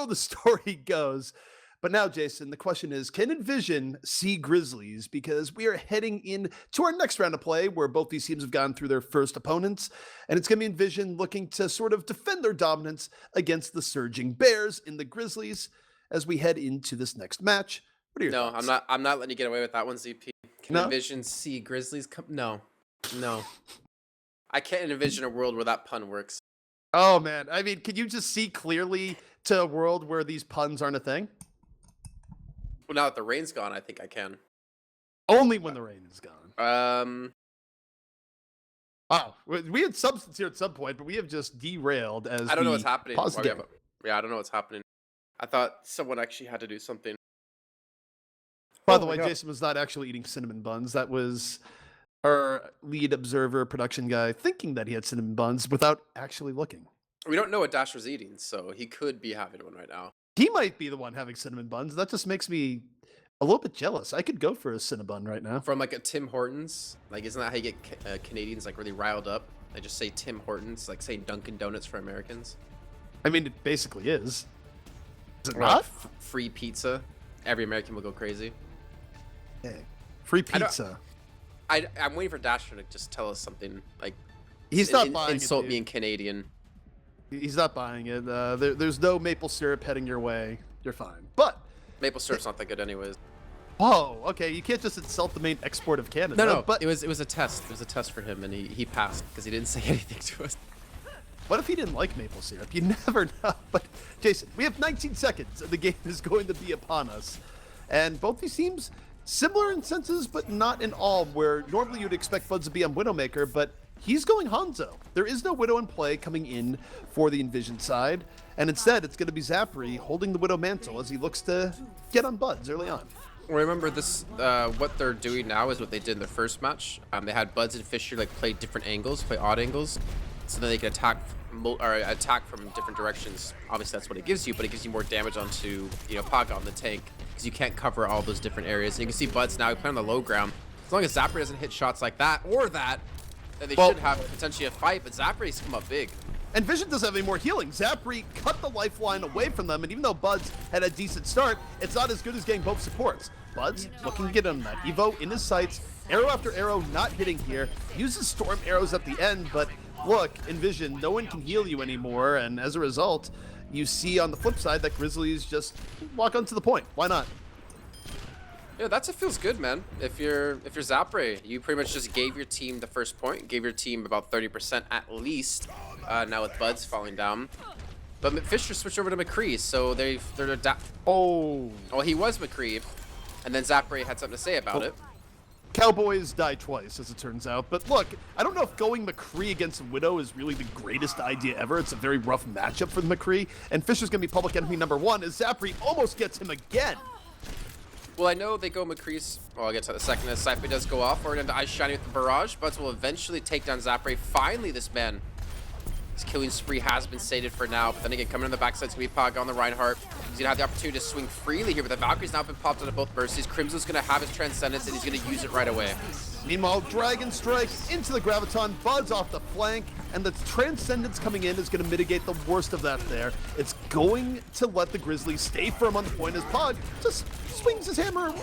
so the story goes. But now, Jason, the question is, can EnVision see Grizzlies? Because we are heading in to our next round of play where both these teams have gone through their first opponents. And it's going to be EnVision looking to sort of defend their dominance against the surging Bears in the Grizzlies as we head into this next match. What are your No, thoughts? I'm not letting you get away with that one, ZP. Can No? envision see Grizzlies come? No, no. I can't envision a world where that pun works. Oh, man. I mean, can you just see clearly to a world where these puns aren't a thing? Well, now that the rain's gone, I think I can. Only when the rain is gone. Wow. We had substance here at some point, but we have just derailed as I don't know what's happening. pause the game. Yeah, I don't know what's happening. I thought someone actually had to do something. By Oh the my way, God. Jason was not actually eating cinnamon buns. That was our lead observer, production guy, thinking that he had cinnamon buns without actually looking. We don't know what Dasher's eating, so he could be having one right now. He might be the one having cinnamon buns. That just makes me a little bit jealous. I could go for a cinnabon right now. From like a Tim Hortons, like isn't that how you get Canadians like really riled up? They just say Tim Hortons, like saying Dunkin' Donuts for Americans. I mean, it basically is. Is it Or not? like free pizza. Every American will go crazy. Hey, free I don't- pizza. I'm waiting for Dasher to just tell us something like He's not buying insult it. me Dude. in Canadian. He's not buying it. There's no maple syrup heading your way. You're fine. But Maple syrup's not that good anyways. whoa, okay, you can't just insult the main export of Canada. No, But it was a test. It was a test for him, and he passed because he didn't say anything to us. what if he didn't like maple syrup? You never know. But Jason, we have 19 seconds, and the game is going to be upon us. And both these teams similar in senses, but not in all. Where normally you'd expect Buds to be on Widowmaker, but he's going Hanzo. There is no Widow in play coming in for the EnVision side, and instead it's going to be Zapri holding the Widow mantle as he looks to get on Buds early on. Remember this? What they're doing now is what they did in their first match. They had Buds and Fisher like play different angles, play odd angles, so then they can attack from different directions. Obviously, that's what it gives you, but it gives you more damage onto Paga on the tank because you can't cover all those different areas. And you can see Buds now playing on the low ground. As long as Zapri doesn't hit shots like that or that, then they should have potentially a fight. But Zapri's come up big. EnVision doesn't have any more healing. Zapri cut the lifeline away from them, and even though Buds had a decent start, it's not as good as getting both supports. Buds looking to get on that Evo in his sights. Arrow after arrow not hitting here. Uses storm arrows at the end, but look, EnVision, no one can heal you anymore, and as a result, you see on the flip side that Grizzlies just walk onto the point. Why not? Yeah, that's what feels good, man. If you're Zapre, you pretty much just gave your team the first point, gave your team about 30% at least. Now with Buds falling down, but Fisher switched over to McCree, so they're Oh, well, he was McCree, and then Zapre had something to say about it. Cowboys die twice, as it turns out. But look, I don't know if going McCree against Widow is really the greatest idea ever. It's a very rough matchup for the McCree, and Fisher's going to be public enemy number one as Zapri almost gets him again. Well, I know they go McCree's. Well, I'll get to that in a second as Saipe does go off. We're into Ice Shiny with the barrage. Buds will eventually take down Zapre. Finally, this man. His killing spree has been sated for now, but then again, coming in the backside is going to be Paga on the Reinhardt. He's going to have the opportunity to swing freely here, but the Valkyrie's now been popped out of both bursts. Crimson's going to have his Transcendence, and he's going to use it right away. Meanwhile, Dragon Strike into the Graviton, Buds off the flank, and the Transcendence coming in is going to mitigate the worst of that there. It's going to let the Grizzlies stay firm on the point as Pog just swings his hammer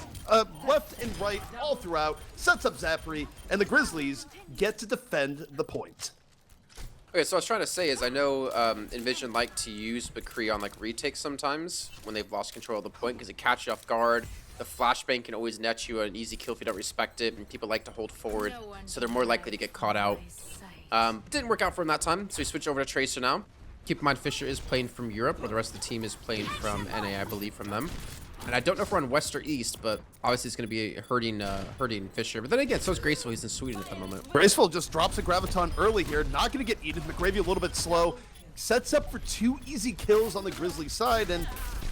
left and right all throughout, sets up Zapri, and the Grizzlies get to defend the point. Okay, so what I was trying to say is I know EnVision like to use McCree on like retakes sometimes when they've lost control of the point because it catches you off guard. The flashbang can always net you an easy kill if you don't respect it, and people like to hold forward, so they're more likely to get caught out. Didn't work out for him that time, so we switch over to Tracer now. Keep in mind Fisher is playing from Europe, or the rest of the team is playing from NA, I believe, from them. And I don't know if we're on West or East, but obviously it's going to be hurting Fisher. But then again, so is Graceful. He's in Sweden at the moment. Graceful just drops a Graviton early here. Not going to get Edith McGravy a little bit slow. Sets up for 2 easy kills on the Grizzly side. And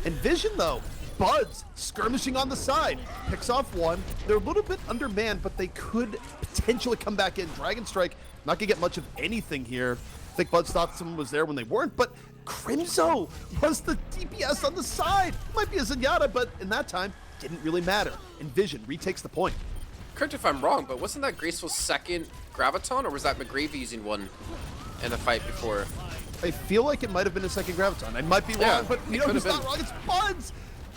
EnVision, though, Buds skirmishing on the side. Picks off one. They're a little bit undermanned, but they could potentially come back in. Dragon Strike, not going to get much of anything here. I think Buds thought someone was there when they weren't, but Crimzo was the DPS on the side. Might be a Zenyatta, but in that time, didn't really matter. EnVision retakes the point. Correct if I'm wrong, but wasn't that Graceful's second Graviton, or was that McGravy using one in the fight before? I feel like it might have been a second Graviton. I might be wrong, Yeah, but you know who's not been. wrong? It's Buds!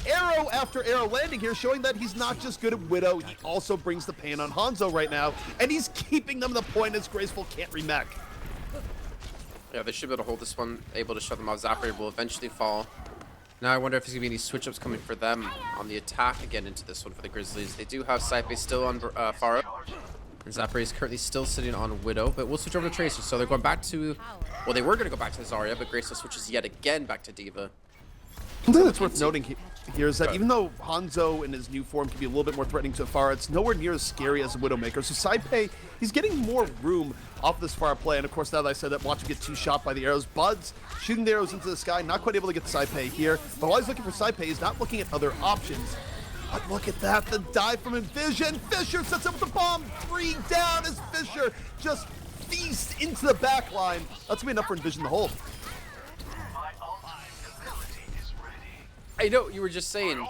Arrow after arrow landing here, showing that he's not just good at Widow, he also brings the pain on Hanzo right now, and he's keeping them to the point as Graceful can't remech. Yeah, they should be able to hold this one, able to shut them off. Zapper will eventually fall. Now I wonder if there's going to be any switch-ups coming for them on the attack again into this one for the Grizzlies. They do have Saipe still on Pharah. And Zapper is currently still sitting on Widow, but we'll switch over to Tracer. So they're going back to... Well, they were going to go back to Zarya, but Graceful switches yet again back to D.Va. Something that's worth noting here is that even though Hanzo in his new form can be a little bit more threatening to Pharah, it's nowhere near as scary as a Widowmaker. So Saipe, he's getting more room off of this Pharah play. And of course, now that I said that, watch him get 2 shot by the arrows. Buds shooting the arrows into the sky, not quite able to get the Saipe here. But while he's looking for Saipe, he's not looking at other options. But look at that, the dive from EnVision. Fisher sets up with the bomb. 3 down as Fisher just feasts into the back line. That's going to be enough for EnVision to hold. I know you were just saying,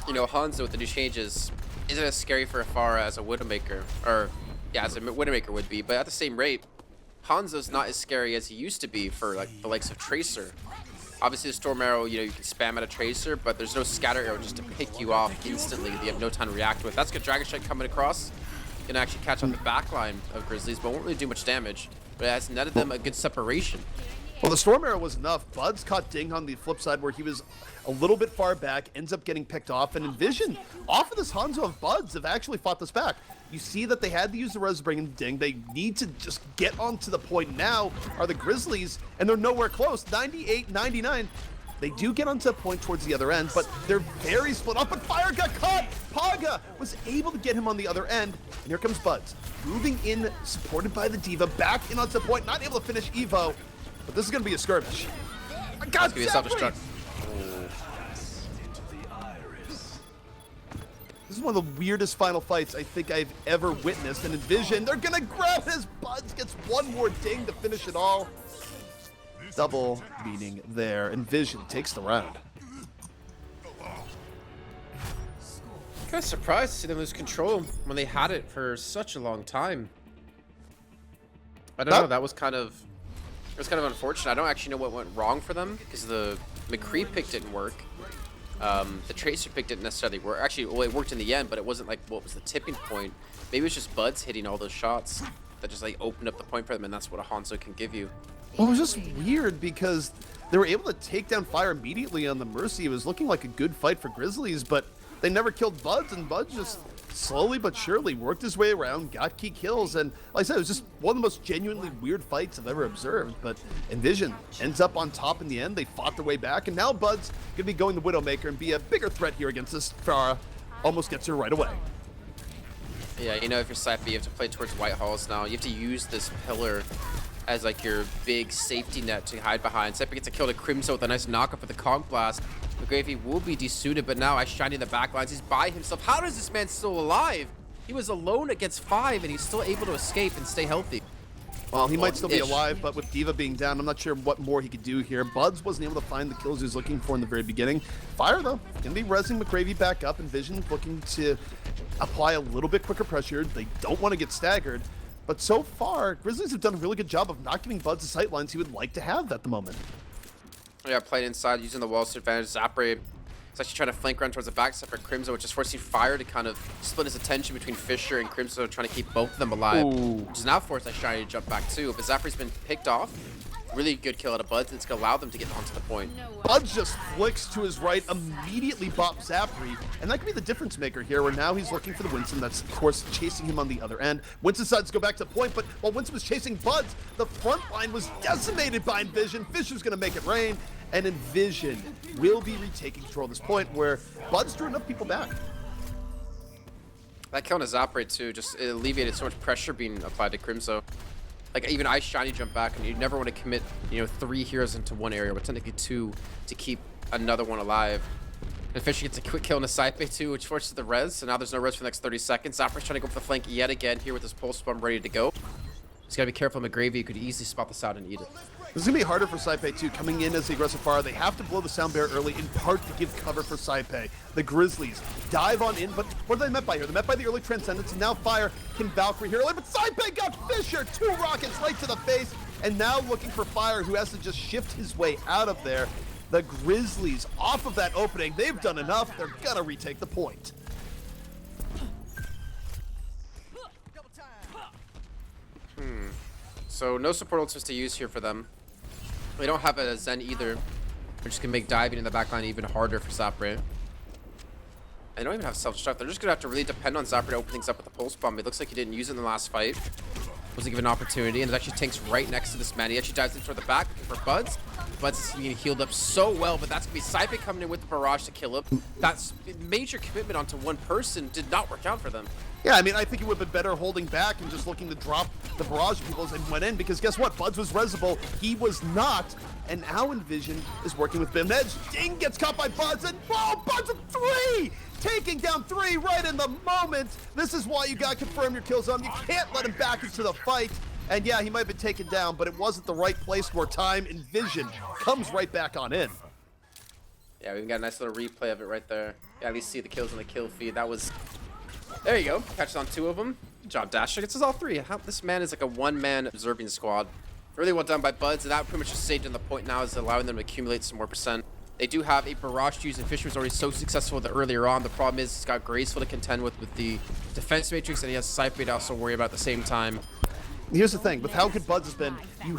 you know, Hanzo with the new changes isn't as scary for Pharah as a Widowmaker, or yeah, as a Widowmaker would be, but at the same rate, Hanzo's not as scary as he used to be for like the likes of Tracer. Obviously the Storm Arrow, you know, you can spam at a Tracer, but there's no Scatter Arrow just to pick you off instantly that you have no time to react with. That's good. Dragon Strike coming across, gonna actually catch on the back line of Grizzlies, but won't really do much damage, but it has netted them a good separation. Well, the Storm Arrow was enough. Buds caught Ding on the flip side where he was a little bit far back, ends up getting picked off, and EnVision, off of this Hanzo of Buds, have actually fought this back. You see that they had to use the res to bring in Ding. They need to just get onto the point now, are the Grizzlies, and they're nowhere close. 98-99. They do get onto a point towards the other end, but they're very split up, but Fire got caught! Paga was able to get him on the other end, and here comes Buds. Moving in, supported by the D.Va, back in onto the point, not able to finish Evo. But this is going to be a skirmish. I got It's going to be a self-destruct. This is one of the weirdest final fights I think I've ever witnessed. And EnVision, they're going to grab his Buds, gets one more ding to finish it all. Double meaning there. EnVision takes the round. Kind of surprised to see them lose control when they had it for such a long time. I don't know, that was kind of... It was kind of unfortunate. I don't actually know what went wrong for them because the McCree pick didn't work. The Tracer pick didn't necessarily work. Actually, well, it worked in the end, but it wasn't like what was the tipping point. Maybe it was just Buds hitting all those shots that just like opened up the point for them, and that's what a Hanzo can give you. Well, it was just weird because they were able to take down Fire immediately on the Mercy. It was looking like a good fight for Grizzlies, but they never killed Buds, and Buds just slowly but surely worked his way around, got key kills, and like I said, it was just one of the most genuinely weird fights I've ever observed. But EnVision ends up on top in the end. They fought their way back, and now Bud's gonna be going the Widowmaker and be a bigger threat here against this Pharah. Almost gets her right away. Yeah, you know, if you're Saipe, you have to play towards White Halls now. You have to use this pillar as like your big safety net to hide behind. Saipe gets a kill to Crimson with a nice knockup for the Conk Blast. McGravy will be desuited, but now Shiny in the backlines. He's by himself. How is this man still alive? He was alone against 5, and he's still able to escape and stay healthy. Well, he might still be alive, but with D.Va being down, I'm not sure what more he could do here. Buds wasn't able to find the kills he was looking for in the very beginning. Fire, though, going to be rezzing McGravy back up, and EnVision looking to apply a little bit quicker pressure. They don't want to get staggered. But so far, Grizzlies have done a really good job of not giving Buds the sightlines he would like to have at the moment. Yeah, playing inside, using the walls to advantage. Zapre is actually trying to flank around towards the backside for Crimson, which is forcing Fire to kind of split his attention between Fisher and Crimson, trying to keep both of them alive. Ooh. Which is now forced Shiny to jump back too. But Zapre's been picked off. Really good kill out of Buds. It's going to allow them to get onto the point. Buds just flicks to his right, immediately bops Zapri, and that could be the difference maker here, where now he's looking for the Winston that's, of course, chasing him on the other end. Winston decides to go back to the point, but while Winston was chasing Buds, the front line was decimated by EnVision. Fisher's going to make it rain, and EnVision will be retaking control of this point, where Buds drew enough people back. That kill on a Zapre too just alleviated so much pressure being applied to Crimson. Like, even Ice Shiny jump back, and you never want to commit, you know, 3 heroes into one area, but technically 2 to keep another one alive. And Fisher gets a quick kill in a Saipe too, which forces the res, so now there's no res for the next 30 seconds. Zapre's trying to go for the flank yet again here with his pulse bomb ready to go. He's got to be careful. McGravy could easily spot this out and eat it. This is going to be harder for Saipe too, coming in as the aggressive Pharah. They have to blow the Sound Bear early, in part to give cover for Saipe. The Grizzlies dive on in, but what are they met by here? They're met by the early Transcendence, and now Fire can Valkyrie here early, but Saipe got Fisher! 2 rockets right to the face, and now looking for Fire, who has to just shift his way out of there. The Grizzlies off of that opening. They've done enough. They're gonna retake the point. So no support ultimates to use here for them. They don't have a Zen either, which can make diving in the backline even harder for Zapre. They don't even have self-destruct. They're just gonna have to really depend on Zapre to open things up with the pulse bomb. It looks like he didn't use it in the last fight. Wasn't given an opportunity, and it actually tanks right next to this man. He actually dives in toward the back looking for Buds. Buds is being healed up so well, but that's gonna be Saipe coming in with the barrage to kill him. That's major commitment onto one person did not work out for them. Yeah, I mean, I think it would have been better holding back and just looking to drop the barrage of people as they went in, because guess what? Buds was resable. He was not. And now EnVision is working with Bim. Edge. Ding gets caught by Buds, and Buds with 3! Taking down 3 right in the moment. This is why you gotta confirm your kill zone. You can't let him back into the fight. And yeah, he might have been taken down, but it wasn't the right place or time. EnVision comes right back on in. Yeah, we got a nice little replay of it right there. Yeah, at least see the kills on the kill feed. That was... There you go. Catches on 2 of them. Good job, Dasher. Gets us all 3. This man is like a one-man observing squad. Really well done by Buds, and that pretty much just saved in the point now, is allowing them to accumulate some more percent. They do have a barrage to use, and Fisher was already so successful with it earlier on. The problem is he's got Graceful to contend with the defense matrix, and he has Saipe to also worry about at the same time. Here's the thing, with how good Buds has been, you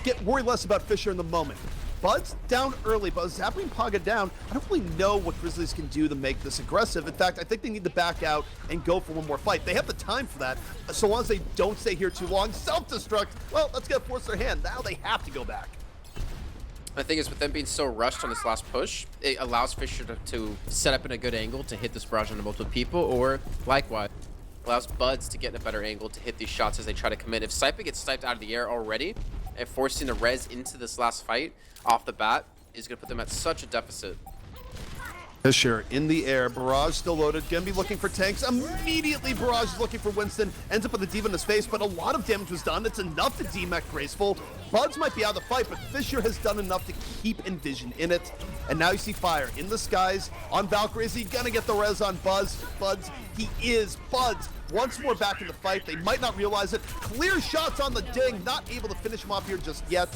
get worry less about Fisher in the moment. Bud's down early, but Zapri and Paga down. I don't really know what Grizzlies can do to make this aggressive. In fact, I think they need to back out and go for one more fight. They have the time for that, so long as they don't stay here too long. Self-destruct, well, that's gonna force their hand. Now they have to go back. The thing is, with them being so rushed on this last push, it allows Fisher to set up in a good angle to hit this barrage on multiple people, or likewise, allows Buds to get in a better angle to hit these shots as they try to commit. If Saipa gets sniped out of the air already, and forcing the res into this last fight off the bat is going to put them at such a deficit. Fisher in the air, Barrage still loaded, gonna be looking for tanks. Immediately Barrage is looking for Winston, ends up with a Diva in his face, but a lot of damage was done. It's enough to demech Graceful. Buds might be out of the fight, but Fisher has done enough to keep EnVision in it. And now you see Fire in the skies on Valkyrie. Is he gonna get the res on Buds? He is. Buds once more back in the fight. They might not realize it. Clear shots on the ding, not able to finish him off here just yet.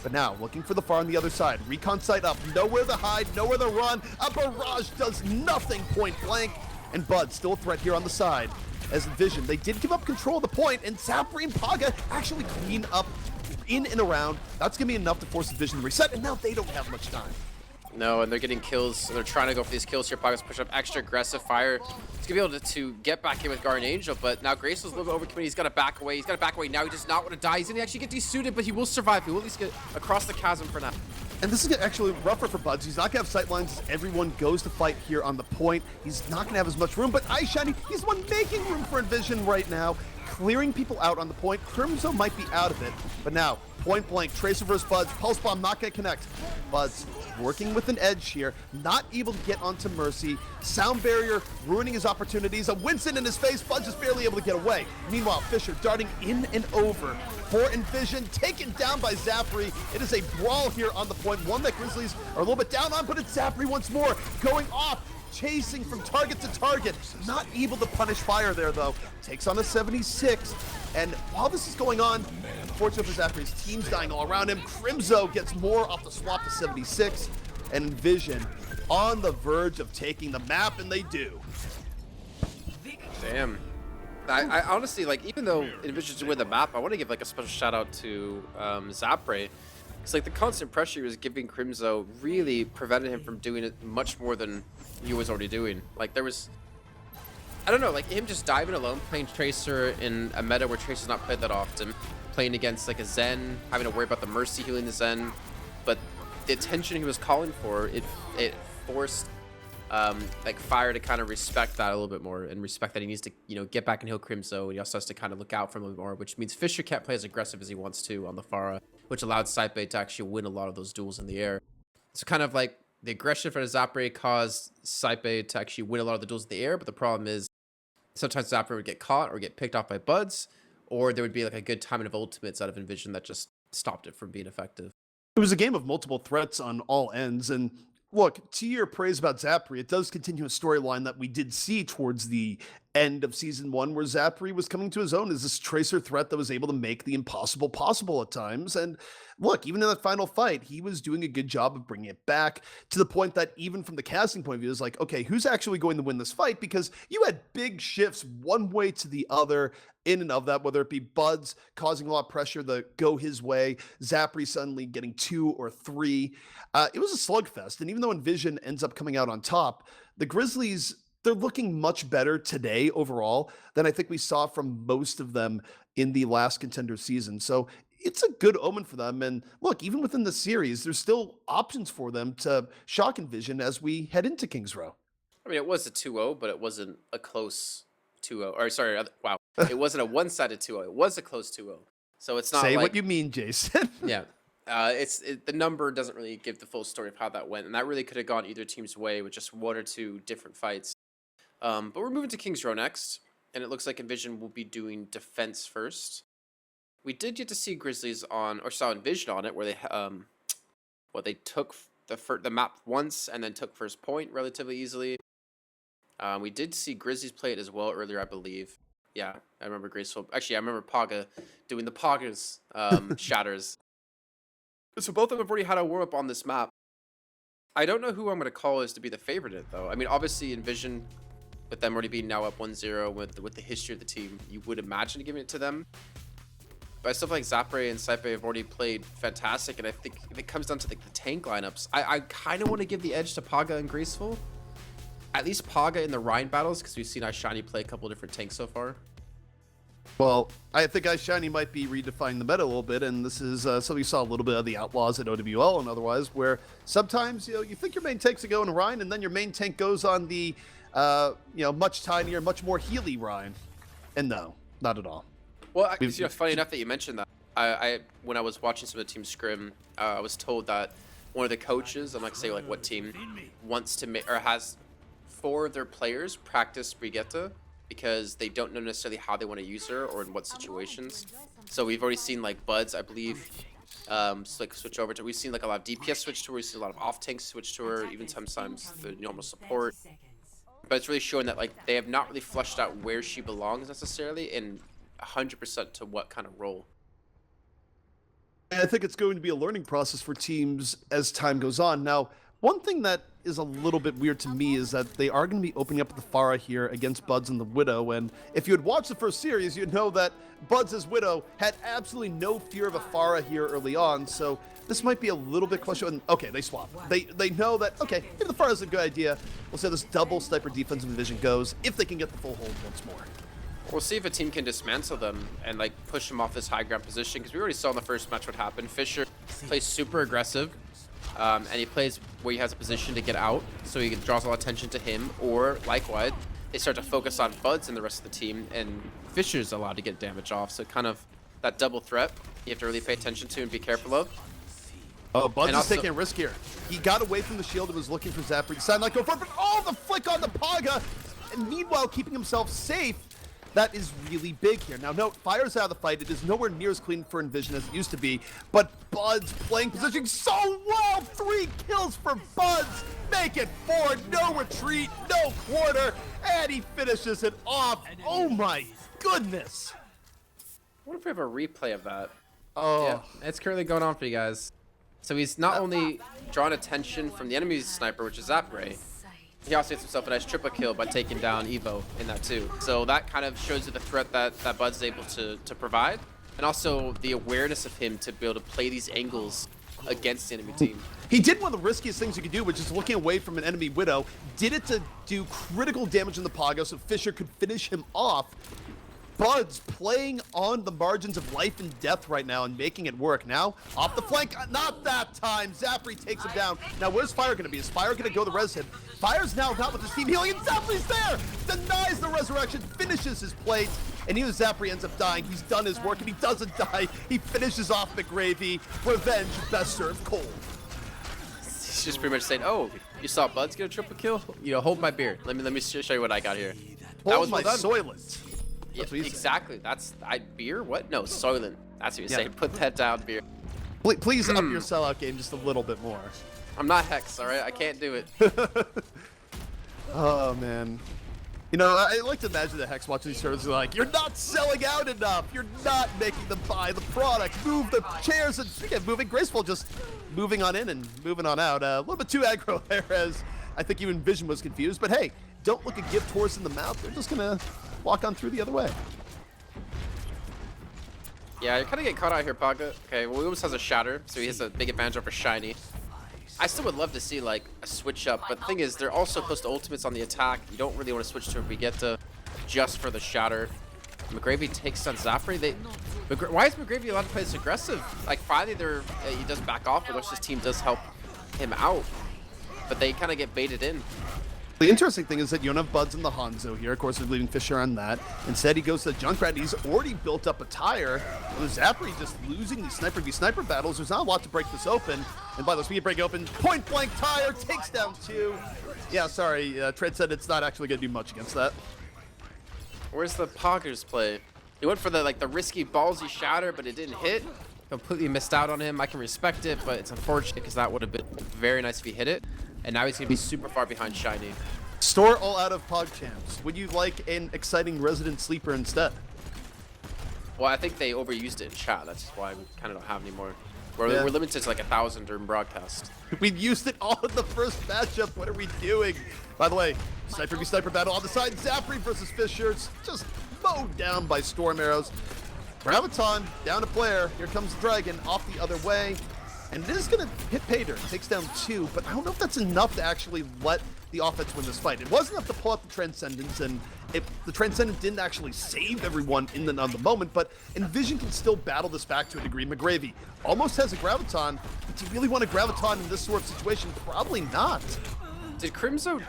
But now, looking for the far on the other side. Recon sight up, nowhere to hide, nowhere to run. A barrage does nothing point blank. And Bud still a threat here on the side. As EnVision, they did give up control of the point, and Zapri and Paga actually clean up in and around. That's going to be enough to force EnVision to reset, and now they don't have much time. No, and they're getting kills. They're trying to go for these kills here. Paga's push up extra aggressive. Fire. He's gonna be able to get back in with Guardian Angel, but now Graceful's a little bit overcommitted. He's got to back away. He's got to back away now. He does not want to die. He's gonna actually get desuited, but he will survive. He will at least get across the chasm for now. And this is actually rougher for Buds. He's not gonna have sightlines as everyone goes to fight here on the point. He's not gonna have as much room, but Eyeshiny, he's the one making room for EnVision right now. Clearing people out on the point. Crimzo might be out of it, but now, point blank, Tracer versus Buds. Pulse Bomb not gonna connect. Buds working with an edge here, not able to get onto Mercy. Sound barrier ruining his opportunities. A Winston in his face, Buds is barely able to get away. Meanwhile, Fisher darting in and over for EnVision, taken down by Zapri. It is a brawl here on the point, one that Grizzlies are a little bit down on, but it's Zapri once more, going off, chasing from target to target. Not able to punish Fire there, though. Takes on a 76. And while this is going on, unfortunately for Zapri, his team's dying all around him. Crimzo gets more off the swap to 76. And EnVision on the verge of taking the map, and they do. Damn. I honestly, like, even though EnVision's to win the map, I want to give, like, a special shout out to Zapre. Because, like, the constant pressure he was giving Crimzo really prevented him from doing it much more than he was already doing. Like, there was... I don't know, like, him just diving alone, playing Tracer in a meta where Tracer's not played that often, playing against, like, a Zen, having to worry about the Mercy healing the Zen, but the attention he was calling for, it forced, like, Fire to kind of respect that a little bit more, and respect that he needs to, you know, get back and heal Crimzo, and he also has to kind of look out for him a little more, which means Fisher can't play as aggressive as he wants to on the Pharah, which allowed Saipe to actually win a lot of those duels in the air. So kind of like, the aggression for Zapre caused Saipe to actually win a lot of the duels in the air, but the problem is, sometimes Zapre would get caught or get picked off by Buds, or there would be like a good timing of ultimates out of EnVision that just stopped it from being effective. It was a game of multiple threats on all ends, and look, to your praise about Zapri, it does continue a storyline that we did see towards the end of season 1 where Zapri was coming to his own as this tracer threat that was able to make the impossible possible at times. And look, even in that final fight, he was doing a good job of bringing it back to the point that even from the casting point of view, it's like, okay, who's actually going to win this fight? Because you had big shifts one way to the other in and of that, whether it be Buds causing a lot of pressure to go his way, Zapri suddenly getting 2 or 3. It was a slugfest. And even though EnVision ends up coming out on top, the Grizzlies, they're looking much better today overall than I think we saw from most of them in the last contender season. So it's a good omen for them. And look, even within the series, there's still options for them to shock EnVision as we head into Kings Row. I mean, it was a 2-0, but it wasn't a close 2-0. Or sorry, wow. It wasn't a one-sided 2-0. It was a close 2-0. So it's not Say like, what you mean, Jason. yeah. The number doesn't really give the full story of how that went. And that really could have gone either team's way with just 1 or 2 different fights. But we're moving to Kings Row next, and it looks like EnVision will be doing defense first. We did get to see Grizzlies on, or saw EnVision on it, where they took the map once and then took first point relatively easily. We did see Grizzlies play it as well earlier, I believe. Yeah, I remember Graceful. Actually, I remember Paga doing the Paga's shatters. So both of them have already had a warm up on this map. I don't know who I'm going to call as to be the favorite in it, though. I mean, obviously, EnVision, with them already being now up 1-0 with the history of the team, you would imagine giving it to them. But I still feel like Zapre and Saipe have already played fantastic, and I think if it comes down to the tank lineups, I kind of want to give the edge to Paga and Graceful. At least Paga in the Rhine battles, because we've seen iShiny play a couple different tanks so far. Well, I think iShiny might be redefining the meta a little bit, and this is something we saw a little bit of the Outlaws at OWL and otherwise, where sometimes you think your main tank's going to Rhine, and then your main tank goes on the much tinier, much more Healy Rhine, and no, not at all. Well, funny enough that you mentioned that. I when I was watching some of the team scrim, I was told that one of the coaches, I'm not gonna say like what team, wants to make or has 4 of their players practice Brigitte because they don't know necessarily how they want to use her or in what situations. So we've already seen like Buds, I believe, switch over to. We've seen like a lot of DPS switch to her. We've seen a lot of off tanks switch to her, even sometimes the normal support. But it's really showing that like they have not really fleshed out where she belongs necessarily and 100% to what kind of role. I think it's going to be a learning process for teams as time goes on. Now, one thing that is a little bit weird to me is that they are going to be opening up the Pharah here against Buds and the Widow. And if you had watched the first series, you'd know that Buds' Widow had absolutely no fear of a Pharah here early on. So this might be a little bit questionable. Okay, they swap. They know that, okay, if the Pharah is a good idea, we'll see how this double sniper defensive division goes, if they can get the full hold once more. We'll see if a team can dismantle them and like push them off this high ground position, because we already saw in the first match what happened. Fisher plays super aggressive, and he plays where he has a position to get out, so he draws a lot of attention to him. Or likewise, they start to focus on Buds and the rest of the team, and Fisher's allowed to get damage off. So kind of that double threat you have to really pay attention to and be careful of. Oh, Buds is taking a risk here. He got away from the shield and was looking for Zapri to sign like go for it, but the flick on the Paga, and meanwhile keeping himself safe. That is really big here. Now, note, Fire's out of the fight. It is nowhere near as clean for EnVision as it used to be, but Buds playing positioning so well. 3 kills for Buds. Make it 4. No retreat, no quarter, and he finishes it off. Oh my goodness. I wonder if we have a replay of that. Oh. Yeah, it's currently going on for you guys. So he's not only drawn attention from the enemy's sniper, which is Zapre, he also gets himself a nice triple kill by taking down Evo in that too. So that kind of shows you the threat that Bud's able to provide, and also the awareness of him to be able to play these angles against the enemy team. He did one of the riskiest things you could do, which is looking away from an enemy Widow. Did it to do critical damage in the Pago so Fisher could finish him off. Buds playing on the margins of life and death right now and making it work. Now, off the flank, not that time. Zapri takes him down. Now, where's Fire going to be? Is Fire going to go the res him? Fire's now not with his team healing, and Zapri's there! Denies the resurrection, finishes his plate, and even Zapri ends up dying. He's done his work, and he doesn't die. He finishes off McGravy. Revenge best served cold. He's just pretty much saying, oh, you saw Buds get a triple kill? Hold my beer. Let me show you what I got here. That was my Soylent. Yeah, exactly. That's beer? What? No, Soylent. That's what you're saying. Put that down, beer. Please up your sellout game just a little bit more. I'm not Hex, all right? I can't do it. Oh, man. You know, I like to imagine the Hex watching these servers are like, you're not selling out enough. You're not making them buy the product. Move the chairs and again, moving graceful, just moving on in and moving on out. A little bit too aggro there, as I think even Vision was confused. But hey, don't look a gift horse in the mouth. They're just gonna walk on through the other way. Yeah, you're kind of getting caught out here, Paga. Okay, well, Williams has a shatter, so he has a big advantage over Shiny. I still would love to see like a switch up, but the thing is, they're also close to ultimates on the attack. You don't really want to switch to if we get to just for the shatter. McGravy takes on Zapri. Why is McGravy allowed to play this aggressive? Like finally, he does back off, but his team does help him out, but they kind of get baited in. The interesting thing is that you don't have Buds in the Hanzo here. Of course, they're leaving Fisher on that. Instead, he goes to Junkrat. He's already built up a tire. With Zapri just losing these sniper v sniper battles, there's not a lot to break this open. And by the speed break open, point blank tire takes down 2. Yeah, sorry, Tread said it's not actually going to do much against that. Where's the Poggers play? He went for the risky ballsy shatter, but it didn't hit. Completely missed out on him. I can respect it, but it's unfortunate because that would have been very nice if he hit it. And now he's going to be super far behind Shiny. Store all out of PogChamps. Would you like an exciting resident sleeper instead? Well, I think they overused it in chat. That's why we kind of don't have any more. We're limited to like 1,000 during broadcast. We used it all in the first matchup. What are we doing? By the way, sniper v sniper battle on the side. Zapri versus Fisher. It's just mowed down by storm arrows. Graviton down to player. Here comes the Dragon off the other way. And it is going to hit Paydirt. Takes down 2, but I don't know if that's enough to actually let the offense win this fight. It was enough to pull out the Transcendence, and the Transcendence didn't actually save everyone on the moment, but EnVision can still battle this back to a degree. McGravy almost has a Graviton, but do you really want a Graviton in this sort of situation? Probably not. Did Crimzo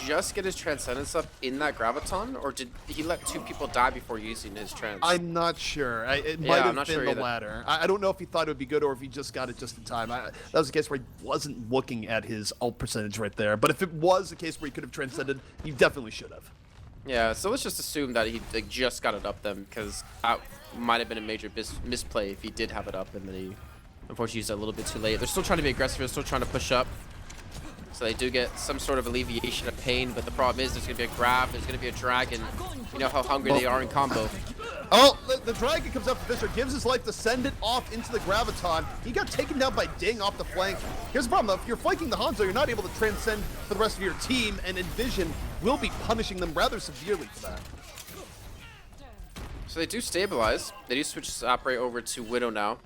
just get his Transcendence up in that Graviton, or did he let 2 people die before using his Trans? I'm not sure. It might have been the latter. I don't know if he thought it would be good or if he just got it just in time. That was a case where he wasn't looking at his ult percentage right there. But if it was a case where he could have transcended, he definitely should have. Yeah, so let's just assume that he just got it up then, because that might have been a major misplay if he did have it up, and then he unfortunately used it a little bit too late. They're still trying to be aggressive. They're still trying to push up. So they do get some sort of alleviation of pain, but the problem is there's going to be a grab, there's going to be a dragon. You know how hungry they are in combo. Oh, the dragon comes up to Fisher, gives his life to send it off into the Graviton. He got taken down by Ding off the flank. Here's the problem, though. If you're flanking the Hanzo, you're not able to transcend for the rest of your team, and EnVision will be punishing them rather severely for that. So they do stabilize. They do switch Zapri over to Widow now.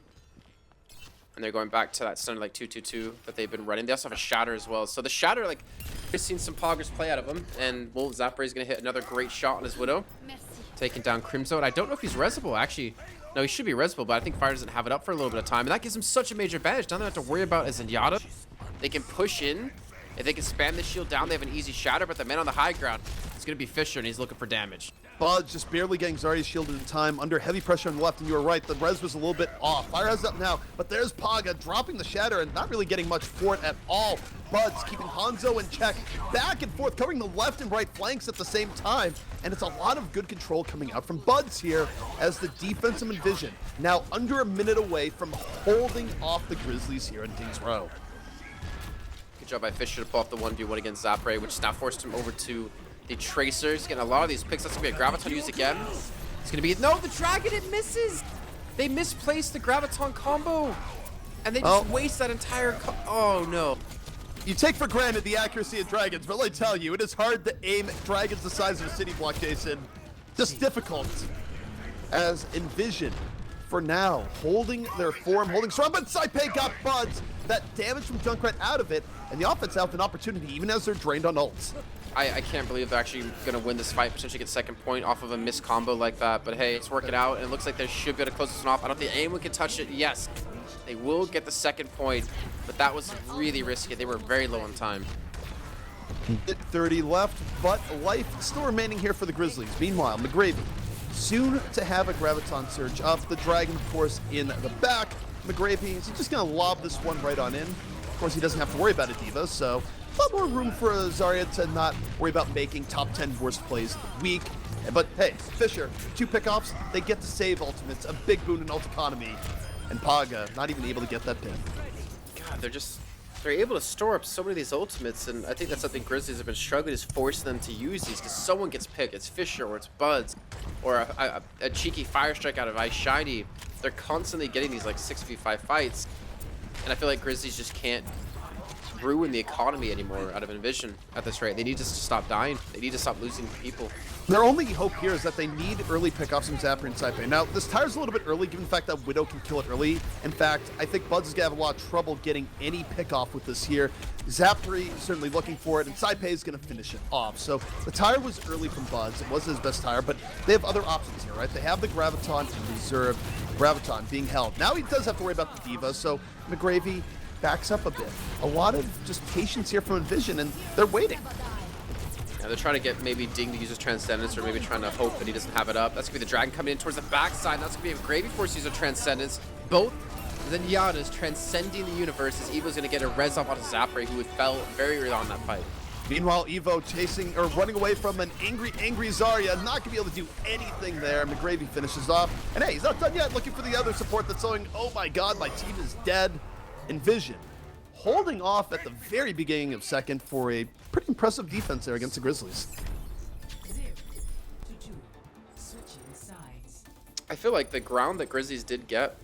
And they're going back to that standard like 2-2-2 that they've been running. They also have a shatter as well. So the shatter, like, we've seen some poggers play out of him. And well, Zapri is going to hit another great shot on his Widow. Taking down Crimzo. And I don't know if he's resable, actually. No, he should be resable, but I think Fire doesn't have it up for a little bit of time. And that gives him such a major advantage. Now they don't have to worry about a Zenyatta. They can push in. If they can spam the shield down, they have an easy shatter. But the man on the high ground is going to be Fisher, and he's looking for damage. Bud just barely getting Zarya's shielded in time, under heavy pressure on the left, and you were right, the res was a little bit off. Fire has it up now, but there's Paga dropping the shatter and not really getting much for it at all. Bud's keeping Hanzo in check, back and forth, covering the left and right flanks at the same time, and it's a lot of good control coming out from Buds here as the defense of EnVision now under a minute away from holding off the Grizzlies here in Kings Row. Good job by Fisher to pull off the 1v1 against Zapri, which now forced him over to the Tracers. Getting a lot of these picks. That's going to be a Graviton used again. It's going to be... No, the Dragon, it misses! They misplaced the Graviton combo. And they just waste that entire... Oh, no. You take for granted the accuracy of dragons, but let me tell you, it is hard to aim at dragons the size of a city block, Jason. Just difficult. As EnVision, for now, holding their form, holding strong, but Saipei got Buds. That damage from Junkrat out of it, and the offense have an opportunity, even as they're drained on ults. I can't believe they're actually going to win this fight, potentially get second point off of a missed combo like that. But hey, it's working out, and it looks like they should be able to close this one off. I don't think anyone can touch it. Yes, they will get the second point, but that was really risky. They were very low on time. 30 left, but life still remaining here for the Grizzlies. Meanwhile, McGravy, soon to have a Graviton surge up. The Dragon, of course, in the back. McGravy is just going to lob this one right on in. Of course, he doesn't have to worry about a Diva, so a lot more room for Zarya to not worry about making top 10 worst plays of the week. But hey, Fisher, 2 pickoffs, they get to save ultimates, a big boon in ult economy. And Paga not even able to get that pin. God, they're they're able to store up so many of these ultimates, and I think that's something Grizzlies have been struggling, is forcing them to use these, because someone gets picked. It's Fisher, or it's Buds, or a cheeky fire strike out of Ice Shiny. They're constantly getting these like 6v5 fights, and I feel like Grizzlies just can't ruin the economy anymore out of EnVision at this rate. They need to stop dying. They need to stop losing people. Their only hope here is that they need early pickoffs from Zapri and Saipei. Now, this tire's a little bit early given the fact that Widow can kill it early. In fact, I think Buds is going to have a lot of trouble getting any pickoff with this here. Zapri certainly looking for it, and Saipei is going to finish it off. So the tire was early from Buds. It wasn't his best tire, but they have other options here, right? They have the Graviton and Reserve. Graviton being held. Now he does have to worry about the Diva, so McGravy backs up a bit. A lot of just patience here from EnVision, and they're waiting. Yeah, they're trying to get maybe Ding to use his Transcendence, or maybe trying to hope that he doesn't have it up. That's going to be the Dragon coming in towards the backside. That's going to be a Gravy Force user Transcendence. Both Zenyatta's transcending the universe, as Evo's going to get a res off on Zapri, who fell very early on in that fight. Meanwhile, Evo chasing or running away from an angry Zarya, not going to be able to do anything there. McGravy finishes off. And hey, he's not done yet, looking for the other support that's going, oh my god, my team is dead. EnVision holding off at the very beginning of second for a pretty impressive defense there against the Grizzlies. I feel like the ground that Grizzlies did get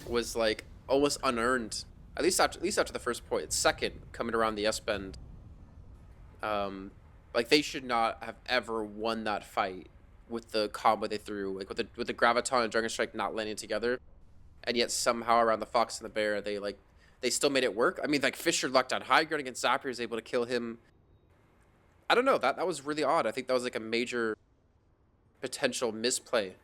was like almost unearned. At least after the first point. It's second coming around the S-bend. Like they should not have ever won that fight with the combo they threw, like with the Graviton and Dragon Strike not landing together, and yet somehow around the Fox and the Bear they still made it work. I mean, like Fisher lucked on high ground against Zapri, was able to kill him. I don't know, that was really odd. I think that was like a major potential misplay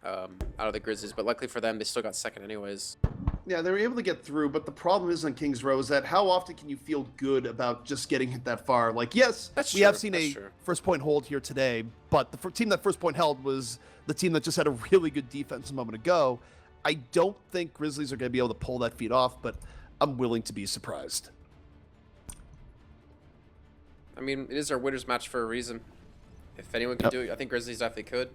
out of the Grizzlies, but luckily for them, they still got second anyways. Yeah, they were able to get through, but the problem is on King's Row is that how often can you feel good about just getting hit that far? Like, yes, we have seen a first point hold here today, but the team that first point held was the team that just had a really good defense a moment ago. I don't think Grizzlies are going to be able to pull that feat off, but I'm willing to be surprised. I mean, it is our winner's match for a reason. If anyone can do it, I think Grizzlies definitely could.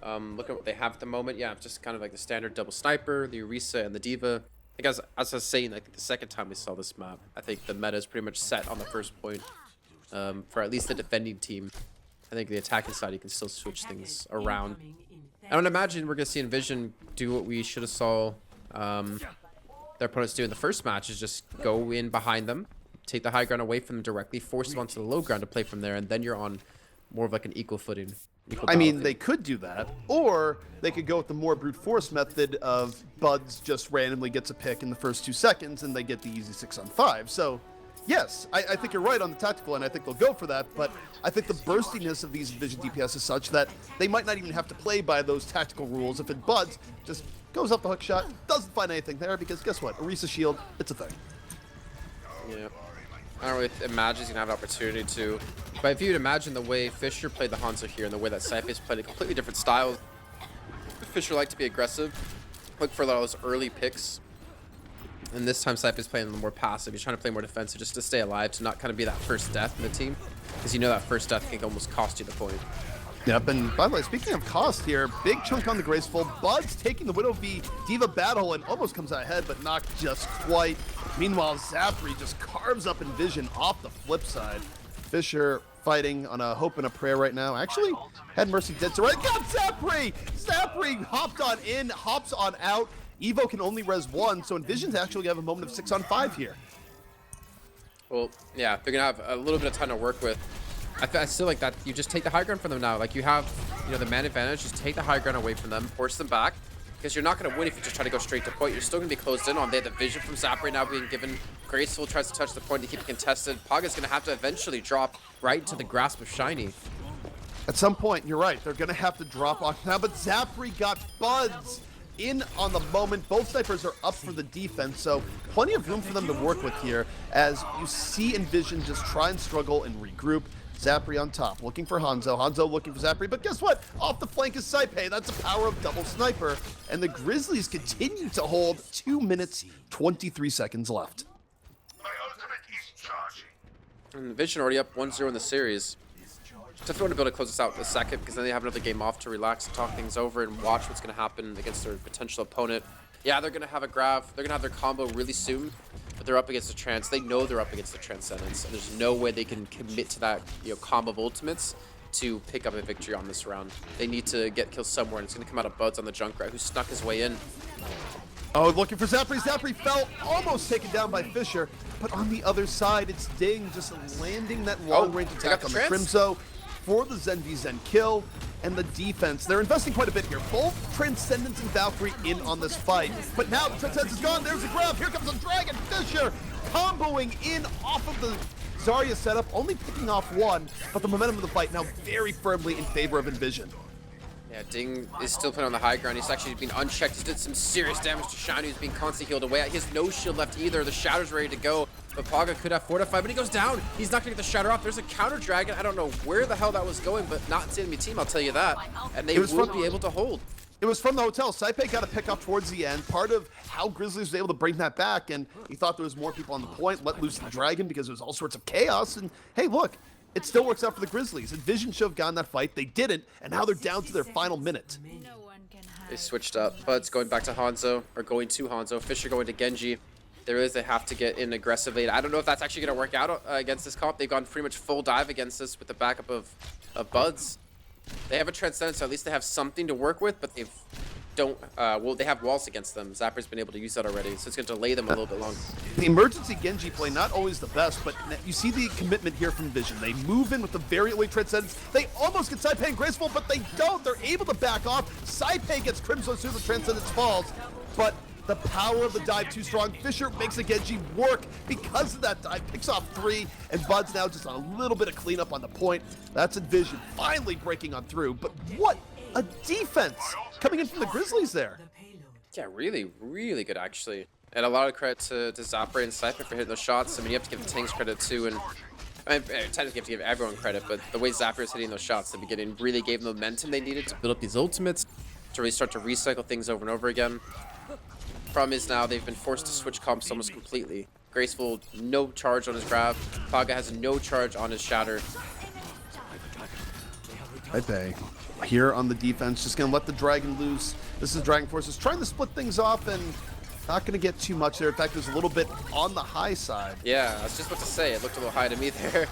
Look at what they have at the moment. Yeah, just kind of like the standard double sniper, the Orisa, and the Diva. I think as I was saying, I think the second time we saw this map, I think the meta is pretty much set on the first point. For at least the defending team. I think the attacking side, you can still switch things around. I don't imagine we're going to see EnVision do what we should have saw their opponents do in the first match, is just go in behind them, take the high ground away from them directly, force them onto the low ground to play from there, and then you're on more of like an equal footing. I mean, they could do that, or they could go with the more brute force method of Buds just randomly gets a pick in the first 2 seconds and they get the easy 6-on-5. So, yes, I think you're right on the tactical, and I think they'll go for that, but I think the burstiness of these EnVision DPS is such that they might not even have to play by those tactical rules if it Buds just goes up the hook shot, doesn't find anything there, because guess what? Orisa shield, it's a thing. Yeah. I don't really imagine he's going to have an opportunity to. But if you'd imagine the way Fisher played the Hanzo here and the way that Saipei's played a completely different style. Fisher liked to be aggressive, look for a lot of those early picks. And this time Saipei's playing a little more passive. He's trying to play more defensive just to stay alive, to not kind of be that first death in the team. Because you know that first death can almost cost you the point. Yep, and by the way, speaking of cost here, big chunk on the Graceful. Buds taking the Widow v Diva battle and almost comes out ahead, but not just quite. Meanwhile, Zapri just carves up EnVision off the flip side. Fisher fighting on a hope and a prayer right now. Actually, had Mercy dead to right. God, Zapri! Zapri hopped on in, hops on out. Evo can only res 1, so EnVision's actually going to have a moment of 6-on-5 here. Well, yeah, they're going to have a little bit of time to work with. I still like that you just take the high ground from them now. Like you have, the man advantage. Just take the high ground away from them, force them back, because you're not going to win if you just try to go straight to point. You're still going to be closed in on. They have the vision from Zapri now being given. Graceful tries to touch the point to keep it contested. Paga's going to have to eventually drop right into the grasp of Shiny. At some point, you're right. They're going to have to drop on now, but Zapri got Buds in on the moment. Both snipers are up for the defense, so plenty of room for them to work with here as you see EnVision just try and struggle and regroup. Zapri on top, looking for Hanzo. Hanzo looking for Zapri, but guess what? Off the flank is Saipei. That's the power of double sniper. And the Grizzlies continue to hold 2 minutes, 23 seconds left. My ultimate is charging. And Vision already up 1-0 in the series. Definitely want to be able to close this out in a second, because then they have another game off to relax and talk things over and watch what's going to happen against their potential opponent. Yeah, they're gonna have a grab. They're gonna have their combo really soon, but they're up against the Trance. They know they're up against the Transcendence, and there's no way they can commit to that, combo of ultimates to pick up a victory on this round. They need to get kills somewhere, and it's gonna come out of Buds on the Junkrat, who snuck his way in. Oh, looking for Zapri. Zapri fell, almost taken down by Fisher. But on the other side, it's Ding just landing that long-range attack on the Crimzo for the Zen kill. And the defense, they're investing quite a bit here. Both Transcendence and Valkyrie in on this fight. But now the Transcendence is gone. There's a grab. Here comes the Dragon. Fisher comboing in off of the Zarya setup, only picking off one. But the momentum of the fight now very firmly in favor of EnVision. Yeah, Ding is still playing on the high ground. He's actually been unchecked. He's did some serious damage to Shiny, who's being constantly healed away. He has no shield left either. The Shatter's ready to go. But Paga could have fortified, but he goes down. He's not going to get the Shatter off. There's a counter Dragon. I don't know where the hell that was going, but not into the enemy team, I'll tell you that. And they will be able to hold. It was from the hotel. Saipe got a pick up towards the end. Part of how Grizzlies was able to bring that back, and he thought there was more people on the point, let loose the Dragon because there was all sorts of chaos. And hey, look, it still works out for the Grizzlies. EnVision should have gotten that fight. They didn't, and now they're down to their final minute. They switched up. Bud's going back to Hanzo, or going to Hanzo. Fisher going to Genji. They realize they have to get in aggressively. I don't know if that's actually going to work out against this comp. They've gone pretty much full dive against this with the backup of Buds. They have a Transcendence, so at least they have something to work with, but they've well, they have walls against them. Zapper's been able to use that already, so it's going to delay them a little bit longer. The emergency Genji play, not always the best, but you see the commitment here from Vision. They move in with the very early Transcendence. They almost get Saipe and Graceful, but they don't. They're able to back off. Saipe gets Crimson as soon as the Transcendence falls, but the power of the dive too strong. Fisher makes the Genji work because of that dive. Picks off 3, and Bud's now just on a little bit of cleanup on the point. That's EnVision finally breaking on through, but what a defense coming in from the Grizzlies there. Yeah, really, really good actually. And a lot of credit to Zapre and Saipe for hitting those shots. I mean, you have to give the Tanks credit too, and I mean, technically you have to give everyone credit, but the way Zapre is hitting those shots at the beginning really gave them the momentum they needed to build up these ultimates, to really start to recycle things over and over again. Problem is now they've been forced to switch comps almost completely. Graceful, no charge on his grab. Paga has no charge on his Shatter. Saipe here on the defense, just gonna let the Dragon loose. This is Dragon Forces trying to split things off and not gonna get too much there. In fact, it was a little bit on the high side. Yeah, I was just about to say, it looked a little high to me there.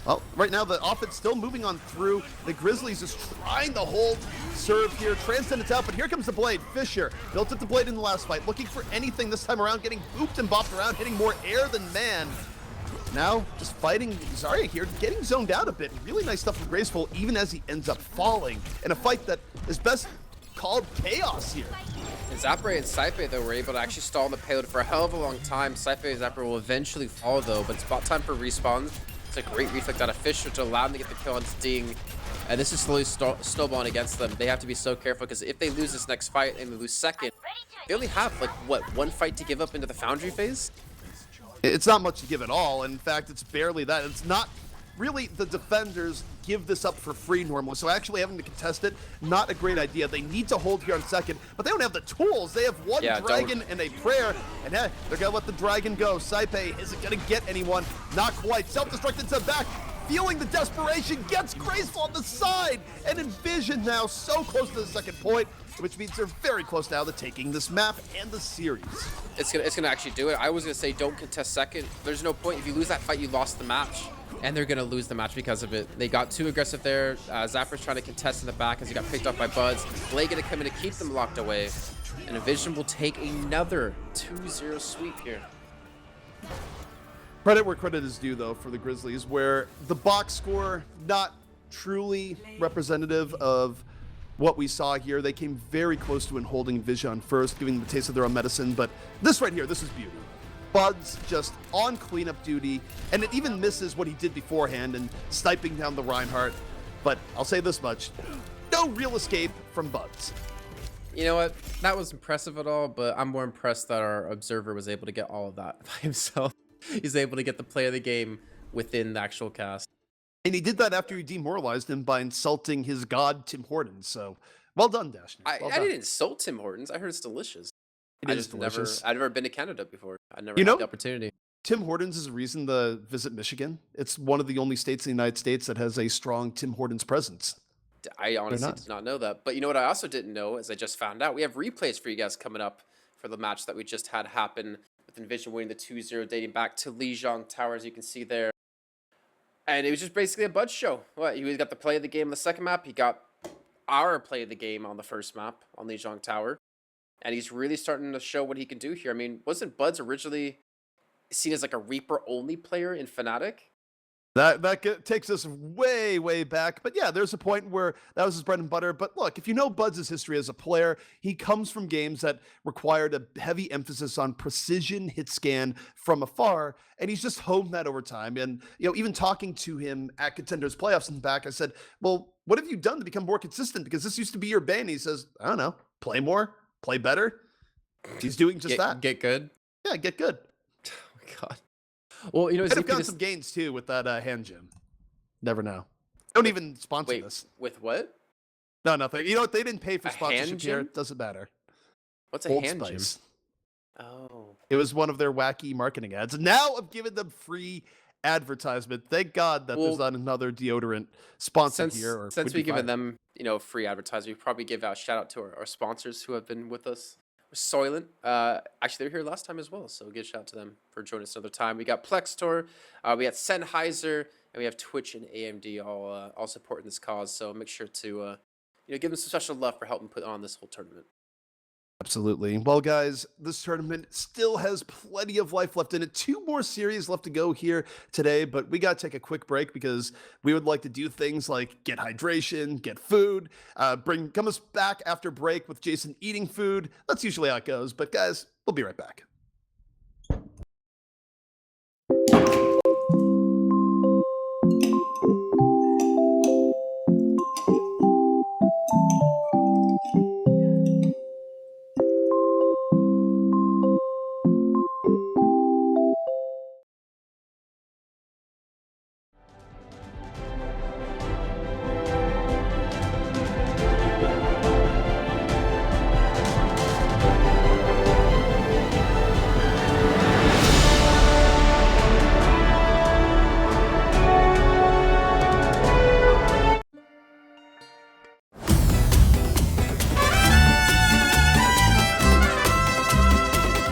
Well, right now the offense still moving on through. The Grizzlies is trying to hold serve here. Transcendence out, but here comes the Blade. Fisher built up the Blade in the last fight, looking for anything this time around, getting booped and bopped around, hitting more air than man. Now, just fighting Zarya here, getting zoned out a bit. Really nice stuff from Graceful, even as he ends up falling in a fight that is best called chaos here. And Zapre and Saipe, though, were able to actually stall the payload for a hell of a long time. Saipe and Zapre will eventually fall, though, but it's about time for respawns. It's a great reflect out of Fisher to allow them to get the kill on Sting. And this is slowly snowballing against them. They have to be so careful, because if they lose this next fight and they lose second, they only have, like, what, one fight to give up into the Foundry phase? It's not much to give at all. In fact, it's barely that. It's not really, the defenders give this up for free normally, so actually having to contest it, not a great idea. They need to hold here on second, but they don't have the tools. They have one Dragon and a Prayer, and they're gonna let the Dragon go. Saipe isn't gonna get anyone, not quite. Self-destruct into the back, feeling the desperation, gets Graceful on the side, and EnVision now so close to the second point, which means they're very close now to taking this map and the series. It's gonna actually do it. I was gonna say don't contest second. There's no point. If you lose that fight, you lost the match. And they're gonna lose the match because of it. They got too aggressive there. Zapper's trying to contest in the back as he got picked up by Buds. Blade gonna come in to keep them locked away. And EnVision will take another 2-0 sweep here. Credit where credit is due, though, for the Grizzlies, where the box score, not truly representative of what we saw here. They came very close to holding EnVision first, giving them the taste of their own medicine, but this right here, this is beauty. Buds just on cleanup duty, and it even misses what he did beforehand and sniping down the Reinhardt. But I'll say this much, no real escape from Buds. You know what? That was impressive at all, but I'm more impressed that our observer was able to get all of that by himself. He's able to get the play of the game within the actual cast. And he did that after he demoralized him by insulting his god, Tim Hortons. So, well done, Dashner. Well I didn't insult Tim Hortons. I heard it's delicious. I've never been to Canada before. I never had the opportunity. Tim Hortons is a reason to visit Michigan. It's one of the only states in the United States that has a strong Tim Hortons presence. I honestly not. did not know that. But you know what I also didn't know, as I just found out, we have replays for you guys coming up for the match that we just had happen with EnVision winning the 2-0 dating back to Lijiang Tower, as you can see there. And it was just basically a Bud show. What, he got the play of the game on the second map. He got our play of the game on the first map on Lijiang Tower. And he's really starting to show what he can do here. I mean, wasn't Bud's originally seen as like a Reaper-only player in Fnatic? Takes us way back. But yeah, there's a point where that was his bread and butter. But look, if you know Buds' history as a player, he comes from games that required a heavy emphasis on precision hit scan from afar, and he's just honed that over time. And even talking to him at Contenders Playoffs and back, I said, well, what have you done to become more consistent? Because this used to be your bane. He says, I don't know, play more, play better. He's doing just that. Get good? Yeah, get good. Oh my god. Well, Might have gotten some gains too with that hand gym. Never know. Don't even sponsor this. With what? No, nothing. You know what? They didn't pay for A sponsorship hand here. gym? It doesn't matter. What's a Old hand Spice. gym? Oh. It was one of their wacky marketing ads. And now I've given them free advertisement. Thank God that there's not another deodorant sponsor here. Or since we've given them, free advertising, we probably give out shout out to our sponsors who have been with us. Soylent, actually they were here last time as well, so give a shout out to them for joining us another time. We got Plextor, we got Sennheiser, and we have Twitch and AMD all supporting this cause. So make sure to give them some special love for helping put on this whole tournament. Absolutely. Well, guys, this tournament still has plenty of life left in it. 2 more series left to go here today, but we got to take a quick break because we would like to do things like get hydration, get food, come us back after break with Jason eating food. That's usually how it goes. But guys, we'll be right back.